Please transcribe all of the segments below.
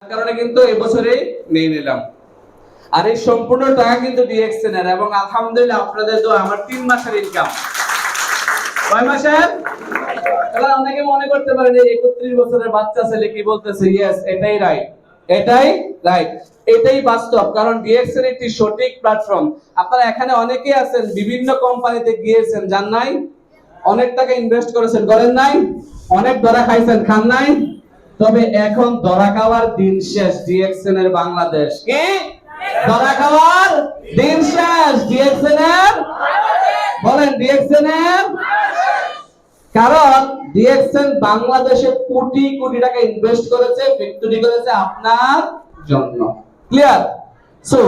কারণে কিন্তু এই বছরেই নিয়ে নিলাম। আর এই সম্পূর্ণ টাকা কিন্তু ডিএক্সএন এর, এবং আলহামদুলিল্লাহ আপনাদের দোয়া আমার 3 মাসের ইনকাম। কয় মাসের? এবার অনেকে মনে করতে পারেন এই 31 বছরের বাচ্চা ছেলে কি বলতেছে, ইয়েস এটাই রাইট, এটাই রাইট, এটাই বাস্তব। কারণ ডিএক্সএন একটি সঠিক প্ল্যাটফর্ম। আপনারা এখানে অনেকেই আছেন বিভিন্ন কোম্পানিতে গিয়েছেন, জান নাই? অনেক টাকা ইনভেস্ট করেছেন, করেন নাই? অনেক ধরা খাইছেন, খান নাই? তবে এখন ধরা খাওয়ার দিন শেষ ডিএক্সএন এর বাংলাদেশ। কি ধরা খাওয়ার দিন শেষ ডিএক্সএন এর? বলেন ডিএক্সএন এর। কারণ ডিএক্সএন বাংলাদেশে কোটি কোটি টাকা ইনভেস্ট করেছে, ফ্যাক্টরি করেছে আপনার জন্য। ক্লিয়ার? সো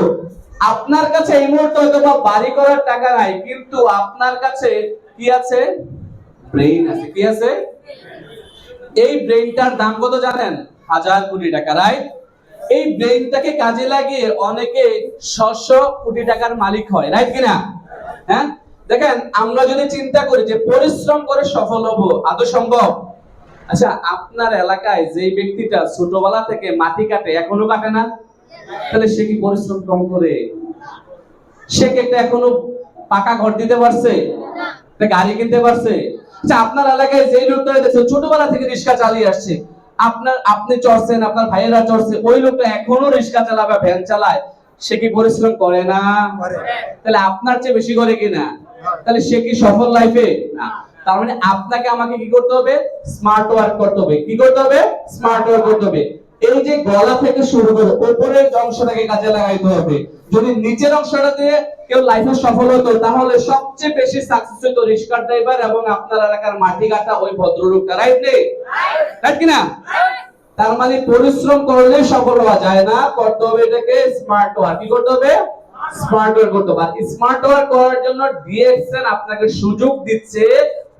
আপনার কাছে এই মুহূর্তে হয়তো বা বাড়ি করার টাকা নাই, কিন্তু আপনার কাছে কি আছে? ব্রেইন আছে। কি আছে? এই ব্রেইনটার দাম কত জানেন? 1000 কোটি টাকা, রাইট? এই ব্রেইনটাকে কাজে লাগিয়ে অনেকে 600 কোটি টাকার মালিক হয়, রাইট কিনা? হ্যাঁ, দেখেন আমরা যদি চিন্তা করি যে পরিশ্রম করে সফল হব, আদৌ সম্ভব? আচ্ছা, আপনার এলাকায় যে ব্যক্তিটা ছোটবেলা থেকে মাটি কাটে, এখনো কাটে না? তাহলে সে কি পরিশ্রম কম করে? সে কি একটা এখনো পাকা ঘর দিতে পারছে? না গাড়ি কিনতে পারছে? আচ্ছা, আপনার এলাকায় যে লোকটা দেখছেন ছোটবেলা থেকে রিক্সা চালিয়ে আসছে, আপনি চড়ছেন, আপনার ভাইয়েরা চড়ছে, ওই লোকটা এখনো রিক্সা চালাবে, ভ্যান চালায়, সে কি পরিশ্রম করে না? তাহলে আপনার চেয়ে বেশি করে কিনা? তাহলে সে কি সফল লাইফে? না। তার মানে আপনাকে আমাকে কি করতে হবে? স্মার্ট ওয়ার্ক করতে হবে। কি করতে হবে? স্মার্ট ওয়ার্ক করতে হবে। এই যে গলা থেকে শুরু করে উপরের অংশটাকে কাজে লাগাইতে হবে। যদি নিচের অংশটা দিয়ে কেউ লাইফে সফল হতো, তাহলে সবচেয়ে বেশি সাকসেস হতো রিক্সা ড্রাইভার এবং আপনার এলাকার মাটি কাটা ওই ভদ্রলোকটা, রাইট নেই? রাইট কিনা? তার মানে পরিশ্রম করলে সফল হওয়া যায় না, করতে হবে এটাকে স্মার্ট ওয়ার্ক। কি করতে হবে? স্মার্ট ওয়ার্ক করতে হবে। স্মার্ট ওয়ার্ক করার জন্য ডিএক্সএন আপনাকে সুযোগ দিচ্ছে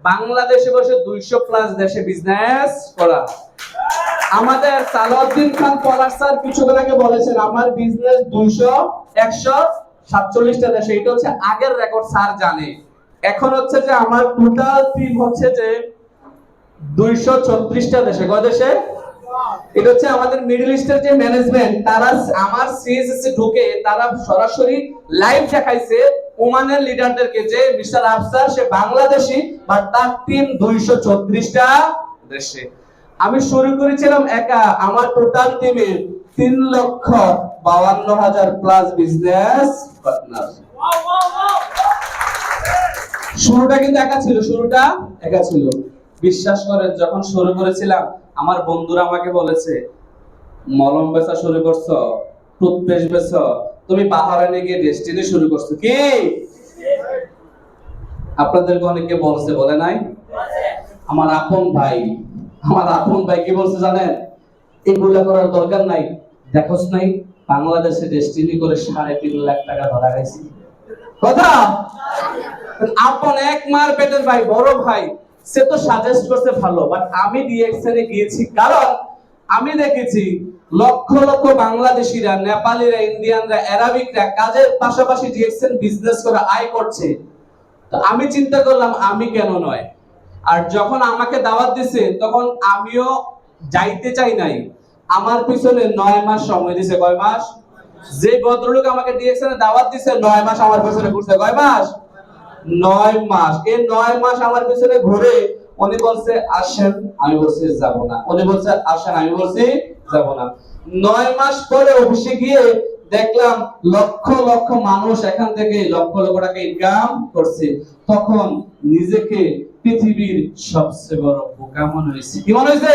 বাংলাদেশে বসে 200 প্লাস দেশে বিজনেস করা। আমাদের সালাউদ্দিন খান পলাশ স্যার কিছুক্ষণ আগে বলেছেন আমার বিজনেস 200 147টা দেশে। এটা হচ্ছে আগের রেকর্ড, স্যার জানে। এখন হচ্ছে যে আমার টোটাল টিম হচ্ছে যে 236টা দেশে। কয় দেশে? এটা হচ্ছে আমাদের মিডল ইস্টের যে ম্যানেজমেন্ট, তারা আমার সিএসএস ঢুকে তারা সরাসরি লাইভ দেখাইছে ওমানের লিডারদেরকে যে mister Afsar say Bangladeshi, but তার টিম 236টা দেশে। আমি শুরু করেছিলাম একা, আমার টোটাল টিমে 3,52,000 প্লাস বিজনেস পার্টনার। শুরুটা কিন্তু একা ছিল, শুরুটা একা ছিল। বিশ্বাস করেন, যখন শুরু করেছিলাম আমার বন্ধুরা আমাকে বলেছে মলম বেচা শুরু করছো, টুথপেস্ট বেচো, তুমি বাহারাইনে গিয়ে ডেস্টিনি শুরু করছো। কি আপনাদেরকে অনেকে বলছে, বলে নাই? আমার আপন ভাই কি বলছে জানেন? এগুলা করার দরকার নাই, দেখোস নাই বাংলাদেশে ডেস্টিনি করে 3.5 লাখ টাকা ধরা গেছে। কথা আপন এক মার পেটের ভাই, বড় ভাই, সে তো সাজেস্ট করতে ভালো, বাট আমি ডিএক্সএন এ গিয়েছি কারণ আমি দেখেছি লক্ষ লক্ষ বাংলাদেশিরা, নেপালিরা, ইন্ডিয়ানরা, আরবিকরা কাজের পাশাপাশি ডিএক্সএন বিজনেস করে আয় করছে। তো আমি চিন্তা করলাম আমি কেন নয়। আর যখন আমাকে দাওয়াত দিছে তখন আমিও যাইতে চাই নাই। আমার পিছনে 9 মাস সময় দিছে। কয় মাস? যে ভদ্রলোক আমাকে ডিএক্সএন এ দাওয়াত দিছে 9 মাস আমার পিছনে ঘুরছে। কয় মাস? 9 মাস। এই 9 মাস আমার পিছনে ঘুরে উনি বলছে আসেন, আমি বলছি যাব না। উনি বলছে আসেন, আমি বলছি যাব না। 9 মাস পরে অফিসে গিয়ে দেখলাম লক্ষ লক্ষ মানুষ এখান থেকে লক্ষ লক্ষ টাকা ইনকাম করছে। তখন নিজেকে পৃথিবীর সবচেয়ে বড় বোকা মনে হয়েছে। কি মনে হয়েছে?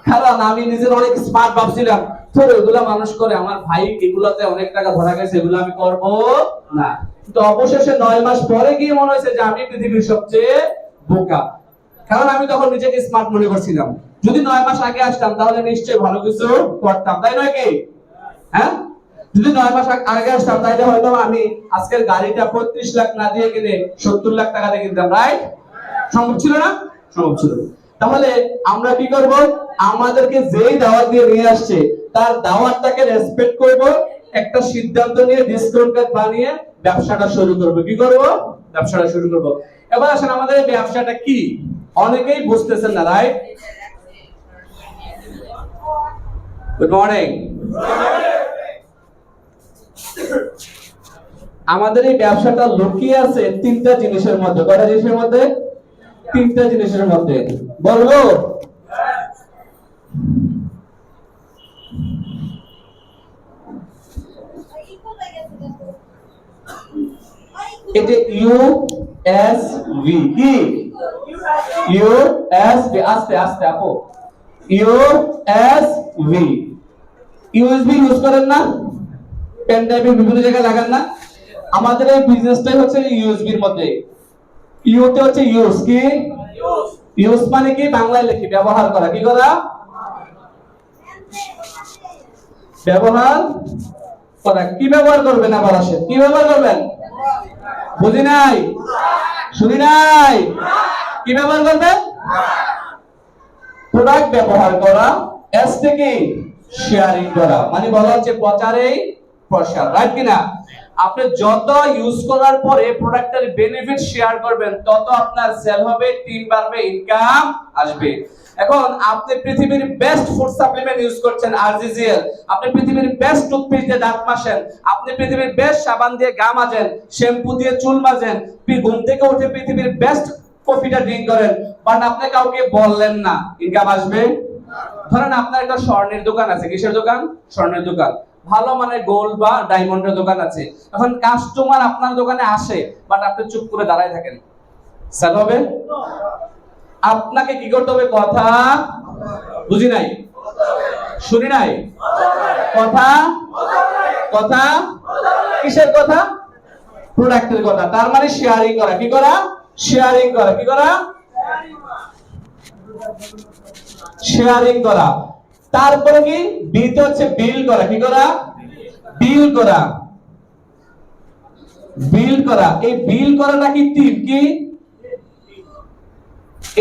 কারণ আমি নিজের অনেক স্মার্ট ভাবছিলাম, তো এগুলা মানুষ করে, আমার ভাই এগুলাতে অনেক টাকা ধরা গেছে, এগুলো আমি করব না। কিন্তু অবশেষে 9 মাস পরে গিয়ে মনে হয়েছে যে আমি পৃথিবীর সবচেয়ে বোকা। কারণ আমি তখন নিজেকে স্মার্ট মনে করছিলাম। যদি 9 মাস আগে আসতাম তাহলে নিশ্চয়ই ভালো কিছু করতাম, তাই নয় কি? হ্যাঁ, যদি 9 মাস আগে আসতাম তাহলে হয়তো আমি আজকের গাড়িটা 35 লাখ না দিয়ে কিনে 70 লাখ টাকা দিয়ে কিনতাম, রাইট? সম্ভব ছিল না? সম্ভব ছিল। তাহলে আমরা কি করব? আমাদেরকে যেই দাওয়াত দিয়ে নিয়ে আসছে তার দাওয়াতটাকে রেসপেক্ট করব, একটা সিদ্ধান্ত নিয়ে ডিসকাউন্ট কার্ড বানিয়ে ব্যবসাটা শুরু করব। কি করব? ব্যবসাটা শুরু করব। এবার আসেন আমাদের এই ব্যবসাটা কি, অনেকেই বুঝতেছেন না, রাইট? Good morning. আমাদের এই ব্যবসাটা লুকিয়ে আছে তিনটা জিনিসের মধ্যে। কয়টা জিনিসের মধ্যে? তিনটা জিনিসের মধ্যে। বলবো? এটা ইউএসভি। কি ইউএসভি? আস্তে আস্তে আপু। ইউএসভি। ইউএসবি ইউজ করেন না? পেন ড্রাইভে বিভিন্ন জায়গায় লাগান না? আমাদের এই বিজনেসটাই হচ্ছে ইউএসবির মধ্যে। ইউতে হচ্ছে ইউজ। কি ইউজ মানে কি? বাংলায় লিখি ব্যবহার করা। কি করা? ব্যবহার করা। কি ব্যবহার করবেন? আবার আসে, কি ব্যবহার করবেন? বুঝি নাই, শুনি নাই। কি ব্যবহার করবেন? প্রোডাক্ট ব্যবহার করা। এস থেকে শেয়ারিং করা, মানে বলা হচ্ছে প্রচারেই প্রসার। রাইট কিনা? আপনি যত ইউজ করার পরে প্রোডাক্টের বেনিফিট শেয়ার করবেন, তত আপনার সেল হবে, টিম বাড়বে, ইনকাম আসবে। এখন আপনি পৃথিবীর বেস্ট ফুড সাপ্লিমেন্ট ইউজ করছেন আরজিজিএল, আপনি পৃথিবীর বেস্ট টুথপেস্ট দিয়ে দাঁত মাজেন, আপনি পৃথিবীর বেস্ট সাবান দিয়ে গা মাজেন, শ্যাম্পু দিয়ে চুল মাজেন, ঘুম থেকে উঠে পৃথিবীর বেস্ট কফিটা ড্রিঙ্ক করেন, বাট আপনি কাউকে বললেন না, ইনকাম আসবে? ধরেন আপনার একটা স্বর্ণের দোকান আছে। কিসের দোকান? স্বর্ণের দোকান। ভালো মানে গোল্ড বা ডায়মন্ডের দোকান আছে। এখন কাস্টমার আপনার দোকানে আসে, বাট আপনি চুপ করে দাঁড়ায় থাকেন, সেল হবে? আপনাকে কি করতে হবে? কথা, বুঝি নাই, শুনি নাই। কথা, কথা। কিসের কথা? প্রোডাক্টের কথা। তার মানে শেয়ারিং করা। কি করা? শেয়ারিং করা। কি করা? শেয়ারিং করা। তারপরে কি? বিতে হচ্ছে বিল করা। কি করা? বিল করা। বিল করা। এই বিল করাটা কি টিম? কি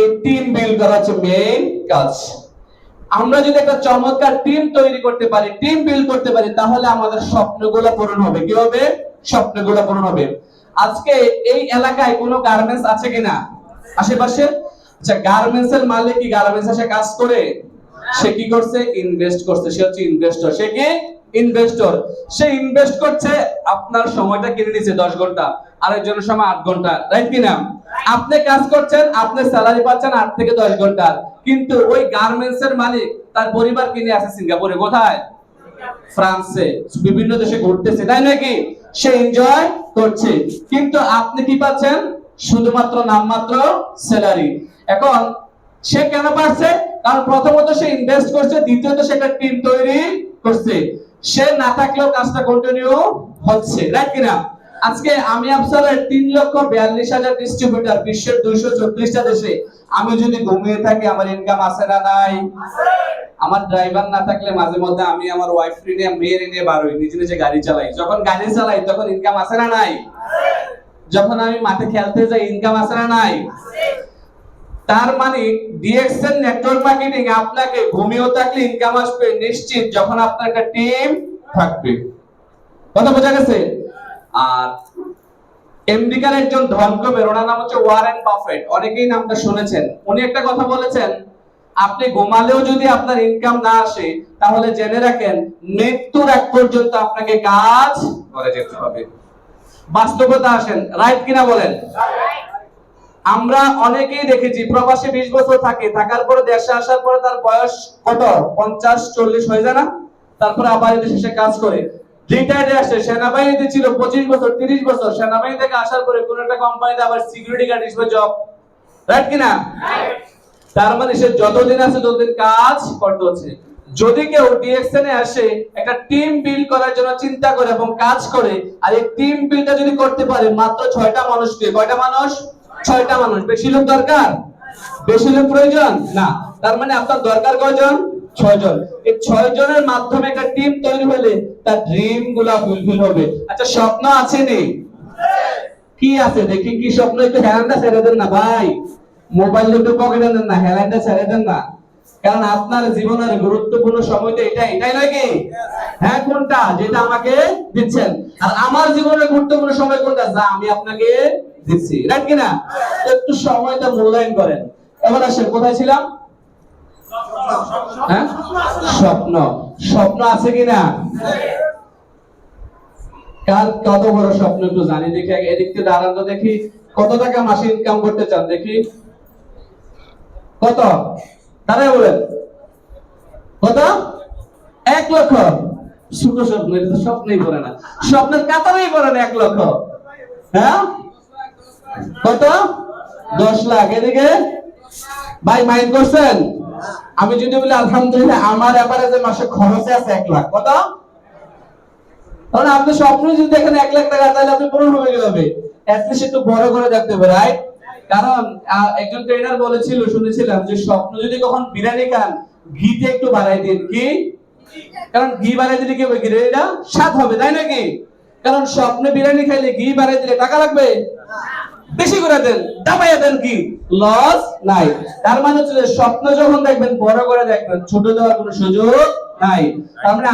এই টিম বিল করা হচ্ছে মেইন কাজ। আমরা যদি একটা চমৎকার টিম তৈরি করতে পারি, টিম বিল্ড করতে পারি, তাহলে আমাদের স্বপ্নগুলো পূরণ হবে। কি হবে? স্বপ্নগুলো পূরণ হবে। আজকে এই এলাকায় কোনো গার্মেন্টস আছে কিনা আশেপাশে? আচ্ছা, গার্মেন্টস এর মালিক কি গার্মেন্টস এসে কাজ করে? সে কি করছে? ইনভেস্ট করছে। সে হচ্ছে ইনভেস্টর। সে কি? ইনভেস্টর। সে ইনভেস্ট করছে, আপনার সময়টা কিনে নিচ্ছে 10 ঘন্টা, আরেকজনের সময় 8 ঘন্টা। রাইট কিনা? আপনি কাজ করছেন, আপনি স্যালারি পাচ্ছেন 8 থেকে 10 ঘন্টা, কিন্তু ওই গার্মেন্টস এর মালিক তার পরিবার কিনে আছে সিঙ্গাপুরে। কোথায়? ফ্রান্সে। বিভিন্ন দেশে ঘুরতেছে, তাই নাকি? সে এনজয় করছে, কিন্তু আপনি কি পাচ্ছেন? শুধুমাত্র নামমাত্র স্যালারি। এখন সে কেন পাচ্ছে? কারণ প্রথমত সে ইনভেস্ট করছে, দ্বিতীয়ত সে একটা টিম তৈরি করছে। সে না থাকলেও কাজটা কন্টিনিউ হচ্ছে। রাইট কিনা? আজকে আমি আফসারের 3,42,000 ডিস্ট্রিবিউটর বিশ্বের 234টা দেশে। আমি যদি ঘুমিয়ে থাকি, আমার ইনকাম আছে না নাই? আমার ড্রাইভার না থাকলে মাঝে মধ্যে আমি আমার ওয়াইফ নিয়ে, মেয়ের নিয়ে বার হই, নিজে নিজে গাড়ি চালাই। যখন গাড়ি চালাই তখন ইনকাম আছে না নাই? যখন আমি মাঠে খেলতে যাই, ইনকাম আছে না নাই? তার মানে ডিএক্সএন নেটওয়ার্ক মার্কেটিং আপনাকে ঘুমিয়েও থাকলে ইনকাম আসবে নিশ্চিত, যখন আপনার একটা টিম থাকবে। কথা বোঝা গেছে? আর আমেরিকার একজন ধনকুবের, ওনার নাম হচ্ছে ওয়ারেন বাফেট। অনেকেই নামটা শুনেছেন। উনি একটা কথা বলেছেন, আপনি ঘুমালেও যদি আপনার ইনকাম না আসে, তাহলে জেনে রাখেন মৃত্যুর আগ পর্যন্ত আপনাকে কাজ করে যেতে হবে। বাস্তবতা আসেন, রাইট কিনা বলেন? আমরা অনেকেই দেখেছি প্রবাসে 20 বছর থাকে, থাকার পরে দেশে আসার পরে তার বয়স কত? 50-40 হয়ে যায় না? তারপরে আবার দেশে এসে কাজ করে, রিটায়ার্ডে আসে। সেনাবাহিনীতে ছিল 25 বছর, 30 বছর। সেনাবাহিনী থেকে আসার পরে কোন একটা কোম্পানিতে আবার সিকিউরিটি গার্ড হিসেবে জব। রাইট কিনা? তার মানে সে যতদিন আছে ততদিন কাজ করতে হচ্ছে। যদি কেউ ডিএক্সএন এ আসে একটা টিম বিল্ড করার জন্য চিন্তা করে এবং কাজ করে, আর এই টিম বিল্ডটা যদি করতে পারে মাত্র 6টা মানুষকে, কয়টা মানুষ? 6টা মানুষ। বেশি লোক দরকার? বেশি লোক প্রয়োজন না। তার মানে আপনার দরকার কয়জন? 6 জন। এই 6 জনের মাধ্যমে একটা টিম তৈরি হলে তার ড্রিম গুলা ফুলফিল হবে। আচ্ছা, স্বপ্ন আছে নি? কি আছে দেখি? কি স্বপ্ন? একটু হ্যান্ডটা ছেড়ে দেন না ভাই, মোবাইল একটু পকেটে দেন না, হ্যান্ডটা ছেড়ে দেন না। কারণ আপনার জীবনের গুরুত্বপূর্ণ সময় তো এটাই, তাই নয় কি? হ্যাঁ, কোনটা? যেটা আমাকে দিচ্ছেন। আর আমার জীবনের গুরুত্বপূর্ণ সময় কোনটা? যা আমি আপনাকে দিচ্ছি। রাইট কিনা? একটু সময়টা মূল্যায়ন করেন। এবার আসেন, কোথায় ছিলাম? হ্যাঁ, স্বপ্ন। স্বপ্ন আছে কিনা? কার কত বড় স্বপ্ন একটু জানি দেখি। এদিক থেকে দাঁড়ান তো দেখি, কত টাকা মাসে ইনকাম করতে চান দেখি? কত? দাঁড়ায় বলেন। কত? 1 লক্ষ। ছোট স্বপ্ন, এটা তো স্বপ্নই পড়ে না, স্বপ্নের কাতারেই পড়ে না 1 লক্ষ। হ্যাঁ, কত? 10 লাখ। এদিকে ভাই মাইন্ড করছেন? আমি যদি বলি আলহামদুলিল্লাহ আমার এভারেজে মাসে খরচে আছে 1 লাখ। কত? তাহলে আপনি স্বপ্ন যদি দেখেন 1 লাখ টাকা, তাহলে আপনি পূরণ হবে কিভাবে? অ্যাটলিস্ট একটু বড় করে দেখতে হবে, রাইট? কারণ একজন ট্রেনার বলেছিল, শুনেছিলাম যে স্বপ্ন যদি কখন বিরিয়ানি খান, ঘিতে একটু বাড়াই দিন। কি? কারণ ঘি বাড়াই দিলে কি হবে? বিরিয়ানিটা স্বাদ হবে, তাই নাকি? কারণ স্বপ্নে বিরিয়ানি খাইলে ঘি বাড়াই দিলে টাকা লাগবে? বেশি করে দেন, দাবাইয়া দেন, কি লস নাই। তার মানে হচ্ছে যে স্বপ্ন যখন দেখবেন বড় করে দেখবেন, ছোট দেওয়ার কোনো সুযোগ নাই। তার মানে